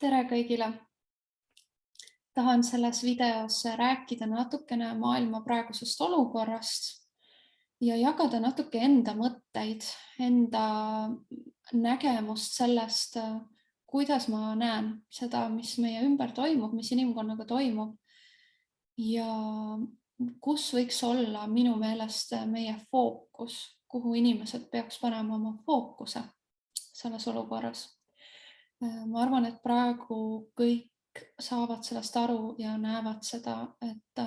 Tere kõigile! Tahan selles videos rääkida natukene maailma praegusest olukorrast ja jagada natuke enda mõtteid, enda nägemust sellest, kuidas ma näen seda, mis meie ümber toimub, mis inimkonnaga toimub ja kus võiks olla minu meelest meie fookus, kuhu inimesed peaks panema oma fookuse selles olukorras. Ma arvan, et praegu kõik saavad sellest aru ja näevad seda, et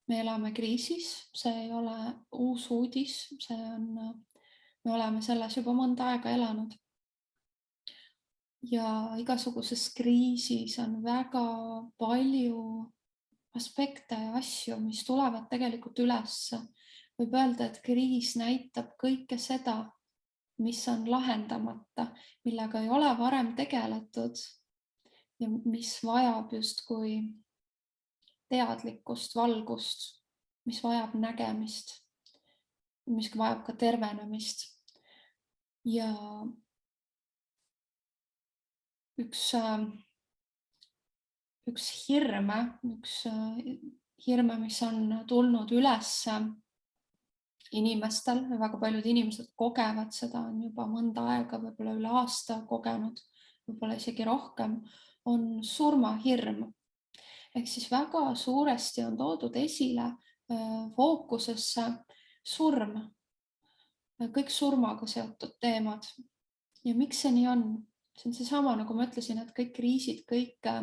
me elame kriisis, see ei ole uus uudis, me oleme selles juba mõnda aega elanud. Ja igasuguses kriisis on väga palju aspekte ja asju, mis tulevad tegelikult üles. Võib öelda, et kriis näitab kõike seda, mis on lahendamata, millega ei ole varem tegeletud ja mis vajab justkui teadlikkust, valgust, mis vajab nägemist, mis vajab ka tervenemist. Ja üks hirme, mis on tulnud üles inimestel, väga paljud inimesed kogevad seda, on juba mõnda aega, võib-olla üle aasta kogenud, võib-olla isegi rohkem, on surmahirm. Ehk siis väga suuresti on toodud esile fookusesse surm, kõik surmaga seotud teemad. Ja miks see nii on? See on seesama, nagu ma ütlesin, et kõik kriisid, kõik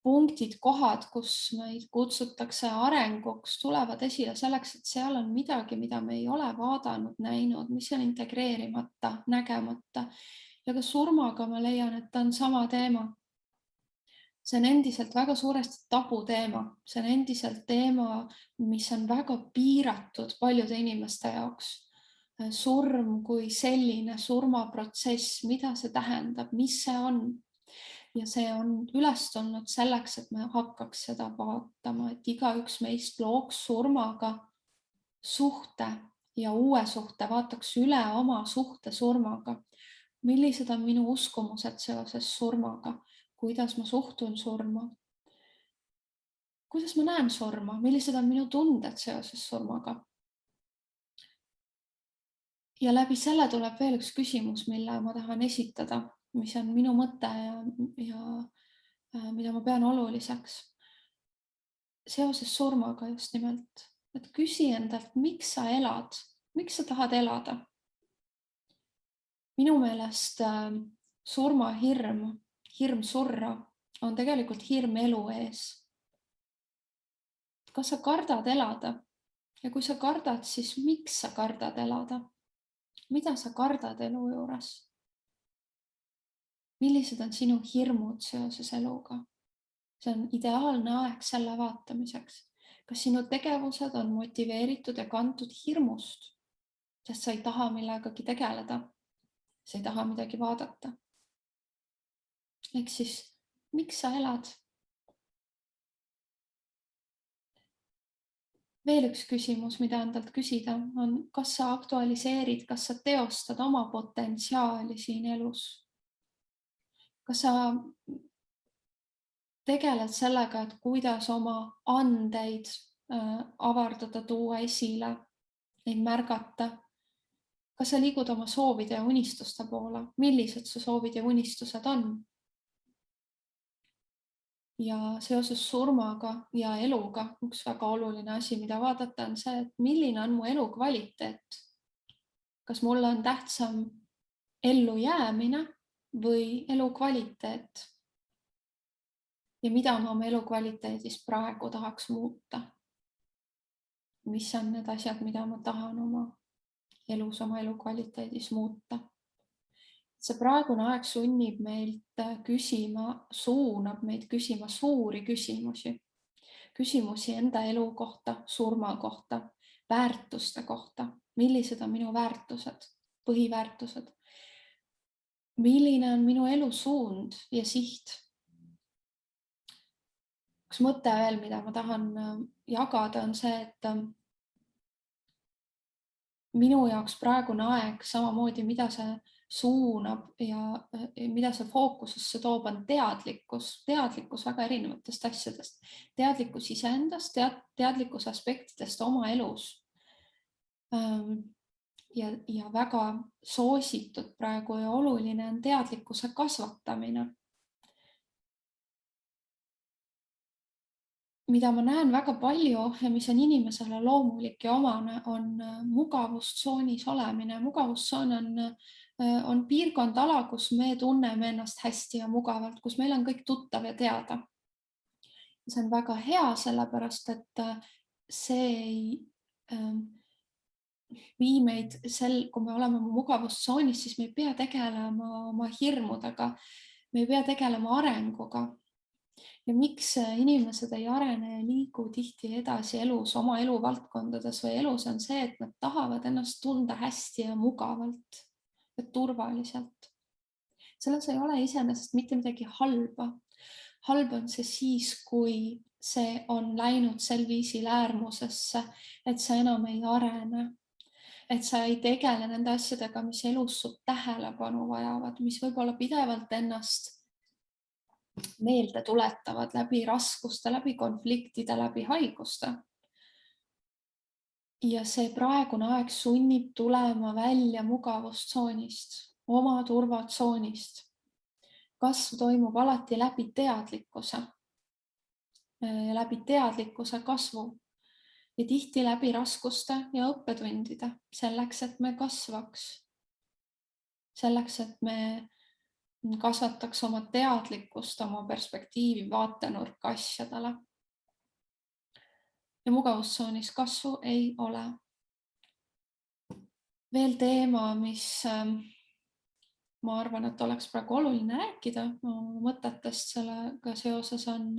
punktid, kohad, kus meid kutsutakse arenguks, tulevad esile selleks, et seal on midagi, mida me ei ole vaadanud, näinud, mis on integreerimata, nägemata. Ja ka surmaga ma leian, et ta on sama teema. See on endiselt väga suuresti tabuteema. See on endiselt teema, mis on väga piiratud paljude inimeste jaoks. Surm kui selline surmaprotsess, mida see tähendab, mis see on? Ja see on üles tulnud selleks, et me hakkaks seda vaatama, et igaüks meist looks surmaga suhte ja uue suhte, vaataks üle oma suhte surmaga. Millised on minu uskumused seoses surmaga? Kuidas ma suhtun surma? Kuidas ma näen surma? Millised on minu tunded seoses surmaga? Ja läbi selle tuleb veel üks küsimus, mille ma tahan esitada, mis on minu mõte ja mida ma pean oluliseks. Seoses surmaga just nimelt. Et küsi endalt, miks sa elad? Miks sa tahad elada? Minu meelest surmahirm, hirm surra on tegelikult hirm elu ees. Kas sa kardad elada? Ja kui sa kardad, siis miks sa kardad elada? Mida sa kardad elu juures? Millised on sinu hirmud seoses eluga? See on ideaalne aeg selle vaatamiseks. Kas sinu tegevused on motiveeritud ja kantud hirmust? Sest sa ei taha millegagi tegeleda. Sa ei taha midagi vaadata. Ehk siis, miks sa elad? Veel üks küsimus, mida endalt küsida, on, kas sa aktualiseerid, kas sa teostad oma potentsiaali siin elus? Kas sa tegeled sellega, et kuidas oma andeid avardada, tuua esile, neid märgata? Kas sa liigud oma soovide ja unistuste poole? Millised su soovid ja unistused on? Ja seoses surmaga ja eluga üks väga oluline asi, mida vaadata, on see, et milline on mu elu kvaliteet. Kas mulle on tähtsam ellu jäämine või elu kvaliteet? Ja mida ma oma elu kvaliteedis praegu tahaks muuta? Mis on need asjad, mida ma tahan oma elus, oma elu kvaliteedis muuta? See praegune aeg sunnib meilt küsima, suunab meid küsima suuri küsimusi. Küsimusi enda elu kohta, surma kohta, väärtuste kohta. Millised on minu väärtused, põhiväärtused? Milline on minu elu suund ja siht? Üks mõte veel, mida ma tahan jagada, on see, et minu jaoks praegune aeg, samamoodi, mida see suunab ja mida see fookusesse toob, on teadlikkus väga erinevatest asjadest, teadlikkus iseendast, teadlikkus aspektidest oma elus. Ja väga soositud praegu ja oluline on teadlikkuse kasvatamine. Mida ma näen väga palju ja mis on inimesele loomulik ja omane, on mugavustsoonis olemine. Mugavustsoon on piirkond, ala, kus me tunneme ennast hästi ja mugavalt, kus meil on kõik tuttav ja teada. See on väga hea, sellepärast et see ei vii meid kui me oleme mugavustsoonis, siis me ei pea tegelema oma hirmudega, me ei pea tegelema arenguga. Ja miks inimesed ei arene ja liigu tihti edasi elus, oma eluvaldkondades või elus, on see, et nad tahavad ennast tunda hästi ja mugavalt ja turvaliselt. Selles ei ole iseenesest mitte midagi halba. Halb on see siis, kui see on läinud sel viisil äärmusesse, et sa enam ei arene, et sa ei tegele nende asjadega, mis elus sul tähelepanu vajavad, mis võib-olla pidevalt ennast meelde tuletavad läbi raskuste, läbi konfliktide, läbi haiguste. Ja see praegune aeg sunnib tulema välja mugavustsoonist, oma turvatsoonist. Kasv toimub alati läbi teadlikkuse ja läbi teadlikkuse kasvu ja tihti läbi raskuste ja õppetundide, selleks, et me kasvaks. Selleks, et me kasvataks oma teadlikkust, oma perspektiivi, vaatenurka asjadele. Ja mugavustsoonis kasvu ei ole. Veel teema, mis ma arvan, et oleks praegu oluline rääkida mõtetest sellega seoses, on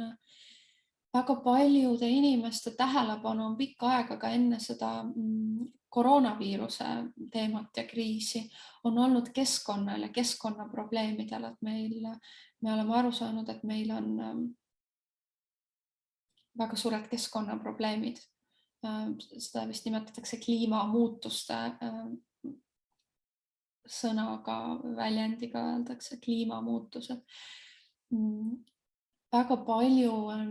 väga paljude inimeste tähelepanu on pikka aega ka enne seda koroonaviiruse teemat ja kriisi on olnud keskkonnal ja keskkonnaprobleemidel, et me oleme aru saanud, et meil on väga suured keskkonnaprobleemid. Seda vist nimetatakse kliimamuutuste sõnaga, väljendiga öeldakse kliimamuutused. Väga palju on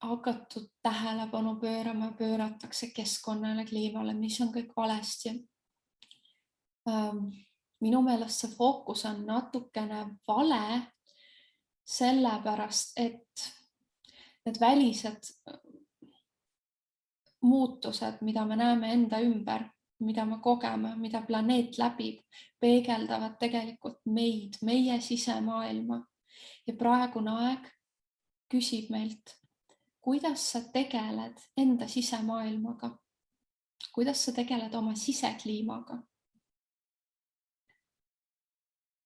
hakatud tähelepanu pööratakse keskkonnale, kliimale, mis on kõik valesti. Minu meelest see fookus on natukene vale, sellepärast et need välised muutused, mida me näeme enda ümber, mida me kogeme, mida planeet läbib, peegeldavad tegelikult meid, meie sisemaailma. Ja praegune aeg küsib meilt, kuidas sa tegeled enda sisemaailmaga, kuidas sa tegeled oma sisekliimaga.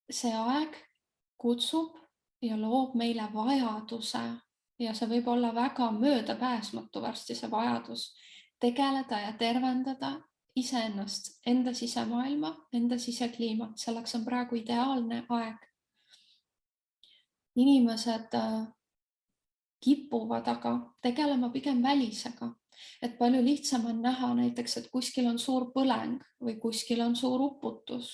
See aeg kutsub ja loob meile vajaduse ja see võib olla väga möödapääsmatu varsti see vajadus tegeleda ja tervendada iseennast, enda sisemaailma, enda sisekliimat. Selleks on praegu ideaalne aeg. Inimesed kipuvad aga tegelema pigem välisega, et palju lihtsam on näha näiteks, et kuskil on suur põleng või kuskil on suur uputus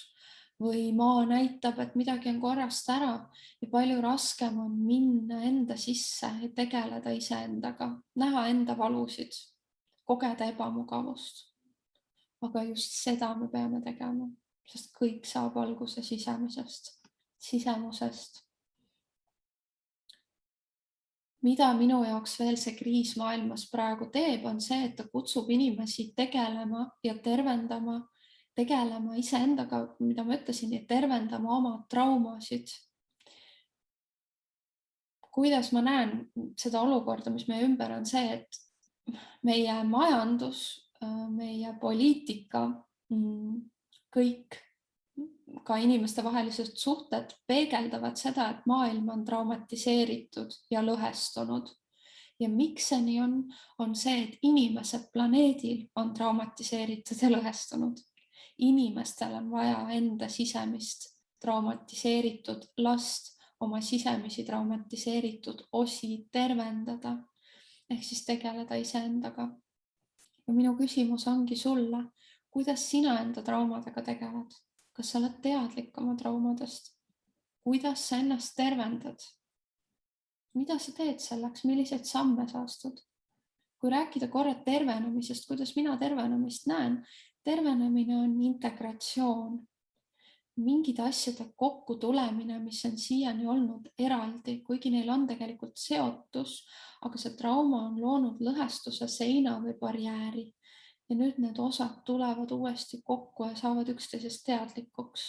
või maa näitab, et midagi on korrast ära ja palju raskem on minna enda sisse ja tegeleda iseendaga, näha enda valusid, kogeda ebamugavust. Aga just seda me peame tegema, sest kõik saab alguse sisemusest. Mida minu jaoks veel see kriis maailmas praegu teeb, on see, et ta kutsub inimesi tegelema ja tegelema iseendaga, mida ma ütlesin, ja tervendama oma traumasid. Kuidas ma näen seda olukorda, mis meie ümber on see, et meie majandus, meie poliitika, kõik ka inimeste vahelised suhted peegeldavad seda, et maailm on traumatiseeritud ja lõhestunud. Ja miks see nii on see, et inimesed planeedil on traumatiseeritud ja lõhestunud. Inimestel on vaja enda sisemist traumatiseeritud last, oma sisemisi traumatiseeritud osi tervendada, ehk siis tegeleda iseendaga. Ja minu küsimus ongi sulle, kuidas sina enda traumadega tegeled? Kas sa oled teadlik oma traumadest? Kuidas sa ennast tervendad? Mida sa teed selleks? Milliseid samme sa astud? Kui rääkida korra tervenemisest, kuidas mina tervenemist näen, tervenemine on integratsioon. Mingid asjade kokku tulemine, mis on siiani olnud eraldi, kuigi neil on tegelikult seotus, aga see trauma on loonud lõhestuse, seina või barjääri. Ja nüüd need osad tulevad uuesti kokku ja saavad üksteisest teadlikuks.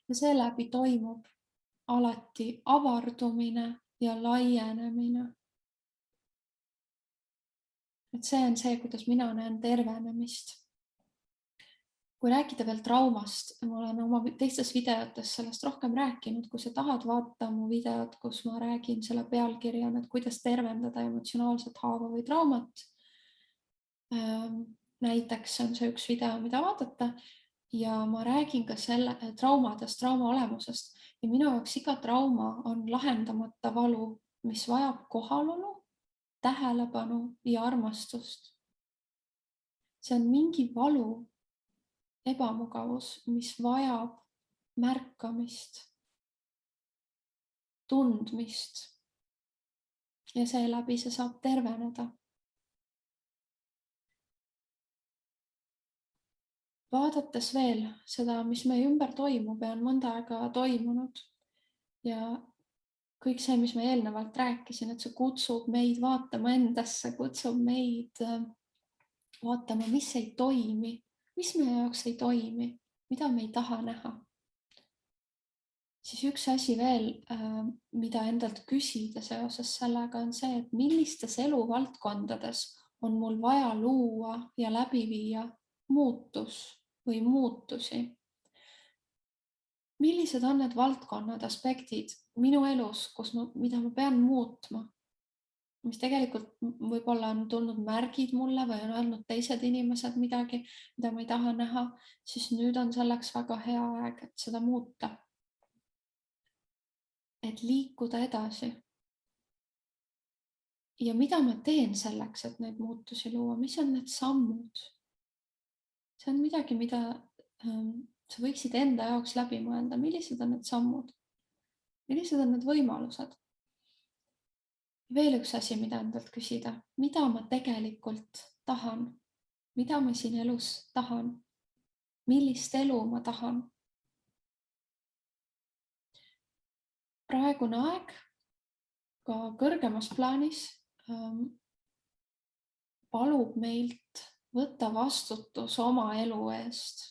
Ja seeläbi toimub alati avardumine ja laienemine. Et see on see, kuidas mina näen tervenemist. Kui rääkida veel traumast, ma olen oma teistes videotes sellest rohkem rääkinud, kui sa tahad vaata mu videot, kus ma räägin selle pealkirjana, et kuidas tervendada emotsionaalset haava või traumat. Näiteks on see üks video, mida vaadata ja ma räägin ka selle traumadest, trauma olemusest ja minu jaoks iga trauma on lahendamata valu, mis vajab kohalolu, tähelepanu ja armastust. See on mingi valu, ebamugavus, mis vajab märkamist, tundmist ja seeläbi see saab terveneda. Vaadates veel seda, mis meie ümber toimub ja on mõnda aega toimunud ja kõik see, mis ma eelnevalt rääkisin, et see kutsub meid vaatama endasse, kutsub meid vaatama, mis ei toimi, mis meie jaoks ei toimi, mida me ei taha näha. Siis üks asi veel, mida endalt küsida seoses sellega on see, et millistes eluvaldkondades on mul vaja luua ja läbi viia muutus või muutusi. Millised on need valdkonnad, aspektid minu elus, mida ma pean muutma, mis tegelikult võib-olla on tulnud märgid mulle või on öelnud teised inimesed midagi, mida ma ei taha näha, siis nüüd on selleks väga hea aeg, et seda muuta. Et liikuda edasi. Ja mida ma teen selleks, et neid muutusi luua? Mis on need sammud? See on midagi, mida sa võiksid enda jaoks läbi mõelda. Millised on need sammud? Millised on need võimalused? Veel üks asi, mida endalt küsida. Mida ma tegelikult tahan? Mida ma siin elus tahan? Millist elu ma tahan? Praegune aeg ka kõrgemas plaanis palub meilt võtta vastutus oma elu eest,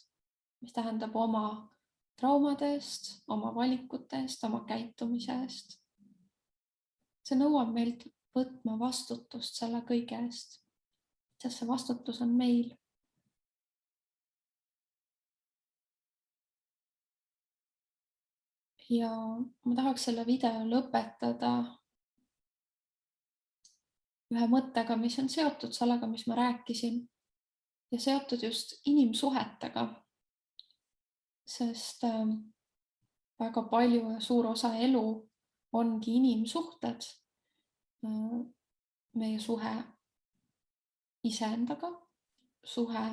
mis tähendab oma traumade eest, oma valikute eest, oma käitumise eest. See nõuab meilt võtma vastutust selle kõige eest, sest see vastutus on meil. Ja ma tahaks selle video lõpetada ühe mõttega, mis on seotud sellega, mis ma rääkisin ja seotud just inimsuhetega, sest väga palju ja suur osa elu ongi inimsuhted, meie suhe iseendaga, suhe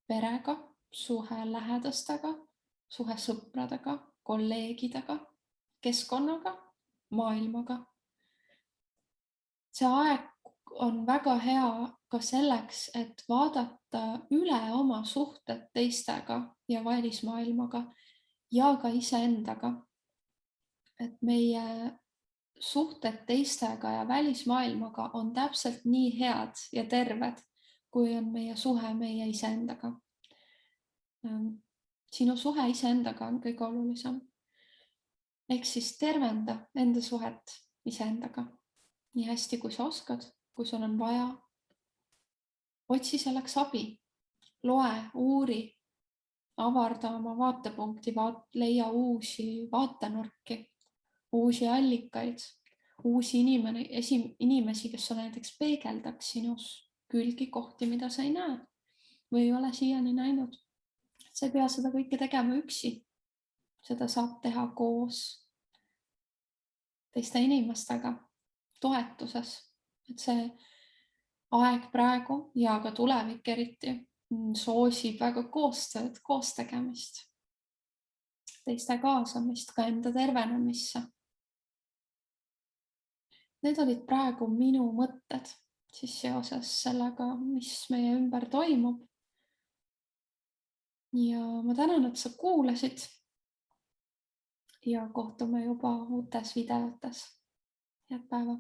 perega, suhe lähedastega, suhe sõpradega, kolleegidega, keskkonnaga, maailmaga. See aeg on väga hea ka selleks, et vaadata üle oma suhted teistega ja välismaailmaga ja ka iseendaga. Et meie suhted teistega ja välismaailmaga on täpselt nii head ja terved, kui on meie suhe meie iseendaga. Sinu suhe iseendaga on kõige olulisem. Ehk siis tervenda enda suhet iseendaga nii hästi, kui sa oskad, kui sul on vaja. Otsi selleks abi, loe, uuri, avarda oma vaatepunkti, leia uusi vaatenurki, uusi allikaid, uusi inimesi, kes sulle näiteks peegeldaks sinus külgi kohti, mida sa ei näe või ei ole siiani näinud. Sa ei pea seda kõike tegema üksi. Seda saab teha koos teiste inimestega, toetuses. Et see aeg praegu ja ka tulevik eriti soosib väga koostööd, koos tegemist. teiste kaasamist ka enda tervenemisse. Need olid praegu minu mõtted siis seoses sellega, mis meie ümber toimub. Ja ma tänan, et sa kuulasid. Ja kohtume juba uutes videotes. Head päeva!